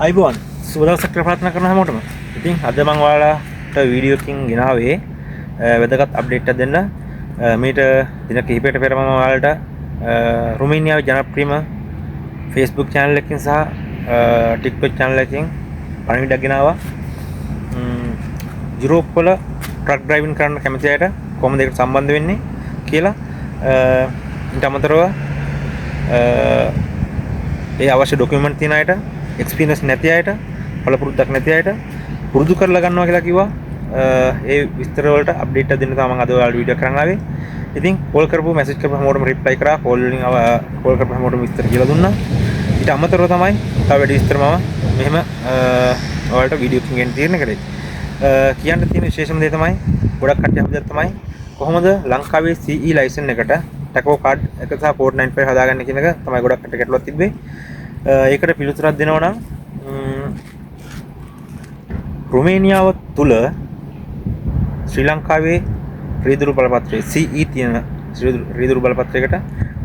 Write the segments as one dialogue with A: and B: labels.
A: අයිබෝන් සුබදවසක් ප්‍රාර්ථනා කරන හැමෝටම. ඉතින් අද මම ඔයාලට වීඩියෝ එකකින් ගෙනාවේ වැදගත් අප්ඩේට් එකක් දෙන්න. මීට දින කිහිපයකට පෙර මම ඔයාලට රුමේනියාවේ ජනප්‍රියම Facebook channel එකකින් සහ TikTok channel එකකින් පණිවිඩයක් ගෙනාවා. යුරෝප් වල ට්‍රක් ඩ්‍රයිවිං කරන්න කැමති අයට කොහොමද ඒකට සම්බන්ධ වෙන්නේ කියලා ඊට අමතරව ඒ අවශ්‍ය ඩොකියුමන්ට් තියෙන අයට එක්ස්පීරියන්ස් නැති අයට පළපුරුද්දක් නැති අයට පුරුදු කරලා ගන්නවා කියලා කිව්වා. ඒ විස්තර වලට අප්ඩේට් එකක් දෙන්න තමයි මම අද ඔයාලට වීඩියෝ කරන් ආවේ. ඉතින් කෝල් කරපු මැසේජ් කරපු හැමෝටම රිප්ලයි කරා. කෝල් වලින් කෝල් කරපු හැමෝටම විස්තර කියලා දුන්නා. ඊට අමතරව තමයි තව වැඩි විස්තර මම මෙහෙම ඔයාලට වීඩියෝ එකකින් ගෙන් තීරණය කරේ. කියන්න තියෙන විශේෂම දේ තමයි ගොඩක් කට්ටිය අපිට තමයි කොහොමද ලංකාවේ CE ලයිසන් එකට ටැකෝ කාඩ් එක සහ කෝඩ් 95 හදාගන්න කියන එක තමයි ගොඩක් කට්ටිය ගැටලුවක් තිබ්බේ. ඒකට පිළිතුරක් දෙනවා නම් රුමේනියාව තුල ශ්‍රී ලංකාවේ රීදුරු බලපත්‍රයේ CE තියෙන රීදුරු බලපත්‍රයකට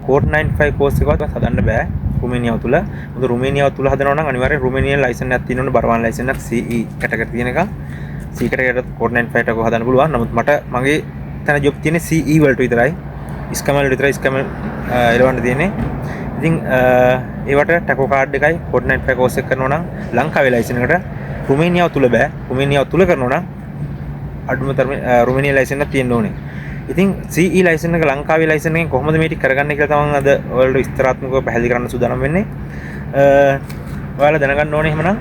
A: කෝඩ් 95 කෝස් එකවත් හදන්න බෑ රුමේනියාව තුල. මොකද රුමේනියාව තුල හදනවා නම් අනිවාර්යෙන් රුමේනියන් ලයිසන් එකක් තියෙන්න ඕනේ, බරවාන් ලයිසන් එකක් CE කැටගරි තියෙන එක. CE කැටගරියට කෝඩ් 95 ට හදන්න පුළුවන්. නමුත් මට මගේ තන ජොබ් තියෙන්නේ CE වලට විතරයි. ස්කැමල් වලට විතරයි ස්කැමල් එලවන්න තියෙන්නේ. ඉතින් ඒවට ටැකෝ කාඩ් එකයි කෝඩ් 95 කෝස් එක කරනවා නම් ලංකාවේ ලයිසන් එකට රුමේනියාව තුල බෑ. රුමේනියාව තුල කරනවා නම් අඩුම තරමේ රුමේනියා ලයිසන් එක තියෙන්න ඕනේ. ඉතින් CE ලයිසන් එක ලංකාවේ ලයිසන් එකෙන් කොහොමද මේ ටික කරගන්නේ කියලා තමයි අද ඔයාලට විස්තරාත්මකව පැහැදිලි කරන්න සූදානම් වෙන්නේ. ඔයාලා දැනගන්න ඕනේ එහෙමනම්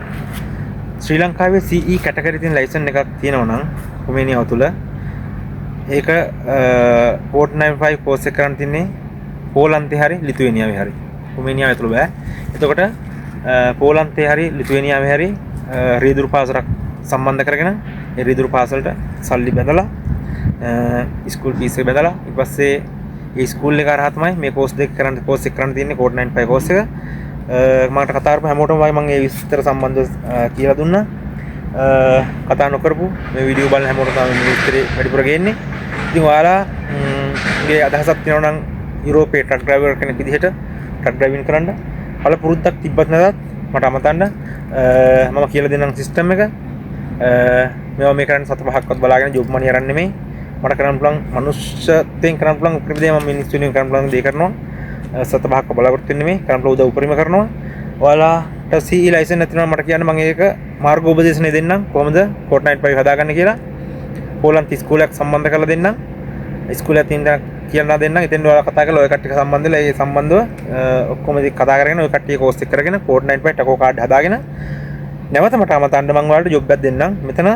A: ශ්‍රී ලංකාවේ CE කැටගරි තියෙන ලයිසන් එකක් තියෙනවා නම් රුමේනියාව තුල ඒක කෝඩ් 95 කෝස් එක කරන් තින්නේ පෝලන්තේ හරි ලිතුවේනියාවේ හරි. රුමේනියාවේ තුල බෑ. එතකොට පෝලන්තේ හරි ලිතුවේනියාවේ හරි රීදුරු පාසලක් සම්බන්ධ කරගෙන ඒ රීදුරු පාසලට සල්ලි බැඳලා ස්කූල් ෆීස් එක බැඳලා ඊට පස්සේ ඒ ස්කූල් එක හරහා තමයි මේ කෝස් දෙක කරන්න කෝස් එක කරන්න තියෙන්නේ කෝඩ් 95 කෝස් එක. මට කතා කරපු හැමෝටම මම ඒ විස්තර සම්බන්ධව කියලා දුන්නා. කතා නොකරපු මේ වීඩියෝ බලන හැමෝටම තමයි මේ විස්තරේ වැඩිපුර ගේන්නේ. ඉතින් ඔයාලාගේ අදහසක් තියෙනවා නම් යුරෝපයේ ට්‍රක් ඩ්‍රයිවර් කෙනෙක් විදිහට ට්‍රක් ඩ්‍රයිවිං කරන්න පළපුරුද්දක් තිබ්බත් නැතත් මට අමතන්න මම කියලා දෙන්නම් සිස්ටම් එක. මේවා මේ කරන්නේ 7-5ක්වත් බලාගෙන ජොබ් මනි අරන් නෙමෙයි. මට කරන්න පුළුවන් මනුෂ්‍යත්වයෙන් කරන්න පුළුවන් උපරිම දේ මම මිනිස්සු වෙනුවෙන් කරන්න පුළුවන් දේ කරනවා. 7-5ක්ව බලාපොරොත්තු වෙන්නේ නෙමෙයි. කරන්න පුළුවන් උදව් උපරිම කරනවා. ඔයාලාට CE ලයිසන් නැතිනම් මට කියන්න මම ඒක මාර්ගෝපදේශනය දෙන්නම් කොහොමද කෝඩ් 95 හදාගන්න කියලා. පෝලන්ත ස්කූලයක් සම්බන්ධ කරලා දෙන්නම්. ස්කූලයක් තියෙන කියන්න දෙන්නම්. ඉතින් ඔයාලා කතා කරලා ඔය කට්ටිය සම්බන්ධ වෙලා ඒ සම්බන්ධව ඔක්කොම ඉතින් කතා කරගෙන ඔය කට්ටිය කෝස් එක කරගෙන කෝඩ් 95 ටකෝ කාඩ් හදාගෙන නැවත මට අමතන්න මම ඔයාලට ජොබ් එකක් දෙන්නම්. මෙතන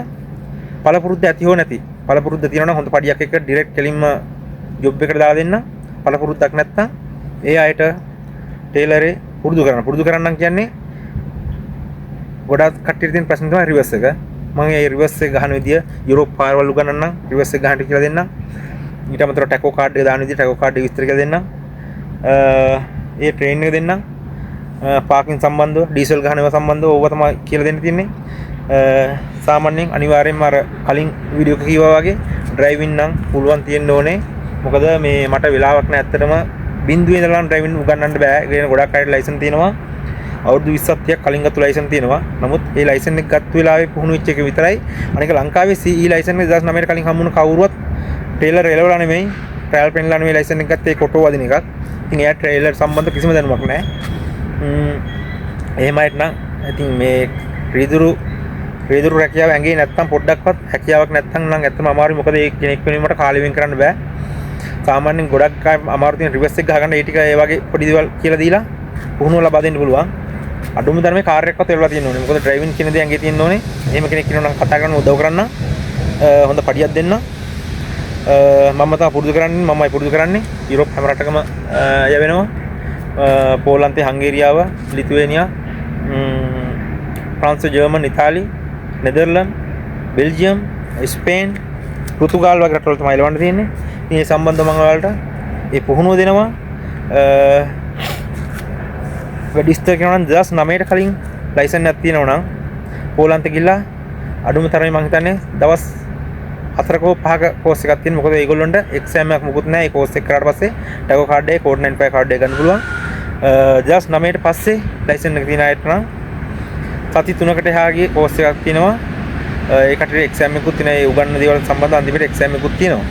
A: පළපුරුද්ද ඇති හෝ නැති පළපුරුද්ද තියෙනවා නම් හොඳ පඩියක් එක්ක ඩිරෙක්ට් කෙලින්ම ජොබ් එකට දාලා දෙන්න. පළපුරුද්දක් නැත්නම් ඒ අයට ටේලරේ පුරුදු කරන්න කියන්නේ ගොඩක් කට්ටියට තියෙන ප්‍රශ්න තමයි රිවර්ස් එක. මම ඒ රිවර්ස් එක ගහන විදිය යුරෝප් පාරවල් උගන්වන්නම් රිවර්ස් එක ගහන්න කියලා දෙන්නම්. ඊට අමතරව ටැකෝ කාඩ් එක දාන විදිය ටැකෝ කාඩ් එක විස්තර කියලා දෙන්නම්. ඒ ට්‍රේනින් එක දෙන්නම්. පාකින් සම්බන්ධව ඩීසල් ගහන ඒවා සම්බන්ධව ඕවා තමයි කියලා දෙන්න තියෙන්නේ. සාමාන්‍යයෙන් අනිවාර්යයෙන්ම අර කලින් වීඩියෝ එක කිව්වා වගේ ඩ්‍රයිවිං නම් පුළුවන් තියෙන්න ඕනේ. මොකද මේ මට වෙලාවක් නෑ ඇත්තටම බින්දුවේ ඉඳලා ඩ්‍රයිවිං උගන්වන්න බෑ. ඒ කියන ගොඩක් අයට ලයිසන් තියෙනවා. අවුරුදු 20ක් 30ක් කලින් ගත්ත ලයිසන් තියෙනවා. නමුත් ඒ ලයිසන් එක ගත්ත වෙලාවේ පුහුණු වෙච්ච එක විතරයි. අනික ලංකාවේ CE ලයිසන් එක 2009 ට කලින් හම්බුන කවුරුවත් ට්‍රේලර් එලවලා නෙමෙයි ට්‍රයල් පෙන්ලා නෙමෙයි ලයිසන් එක ගත්තේ කොටෝ වදින එකක්. ඉතින් එයා ට්‍රේලර් සම්බන්ධ කිසිම දැනුමක් නැහැ. එහෙමයිට නම් ඉතින් මේ රීදුරු රැකියාව ඇඟේ නැත්තම් පොඩ්ඩක්වත් හැකියාවක් නැත්තම් නම් ඇත්තම අමාරුයි. මොකද ඒ කෙනෙක් වෙනුවෙන් මට කාලෙ වෙන් කරන්න බෑ. සාමාන්‍යයෙන් ගොඩක් අය අමාරු තියෙන රිවර්ස් එක ගහගන්න ඒ ටික ඒ වගේ පොඩි දේවල් කියලා දීලා පුහුණුව ලබා දෙන්න පුළුවන්. අඩුම තරමේ කාර් එකක්වත් එලවලා තියෙන්න ඕනේ. මොකද ඩ්‍රයිවිං කියන දේ ඇඟේ තියෙන්න ඕනේ. එහෙම කෙනෙක් ඉන්නවා නම් කතා කරන්න උදව් කරන්න හොඳ පඩියක් දෙන්න. මම තමයි පුරුදු කරන්නේ යුරෝප් හැම රටකම යවෙනවා. පෝලන්තේ හංගේරියාව ලිතුවේනියා ප්‍රංශ ජර්මන් ඉතාලි නෙදර්ලන්ඩ් බෙල්ජියම් ස්පේන් පෘතුගාල් වගේ රටවල තමයි එලවන්න තියෙන්නේ. ඉතින් ඒ සම්බන්ධව මම ඔයාලට ඒ පුහුණුව දෙනවා. වැඩි විස්තර කරනවා නම් 2009 ට කලින් ලයිසන් එකක් තියෙනවා නම් පෝලන්තේ ගිහලා අඩුම තරමේ මම හිතන්නේ දවස් 4ක 5ක කෝස් එකක් තියෙනවා. මොකද ඒගොල්ලන්ට එක්සෑම් එකක් මොකුත් නැහැ. ඒ කෝස් එක කරාට පස්සේ ටැගෝ කාඩ් එකේ කෝඩ් 95 කාඩ් එක ගන්න පුළුවන්. 2009 ට පස්සේ ලයිසන් එක තියෙන අයට නම් සති 3කට එහා ගිය කෝස් එකක් තියෙනවා. ඒකට එක්සෑම් එකකුත් තියෙනවා. ඒ උගන්වන දේවල් සම්බන්ධව අන්තිමට එක්සෑම් එකකුත් තියෙනවා.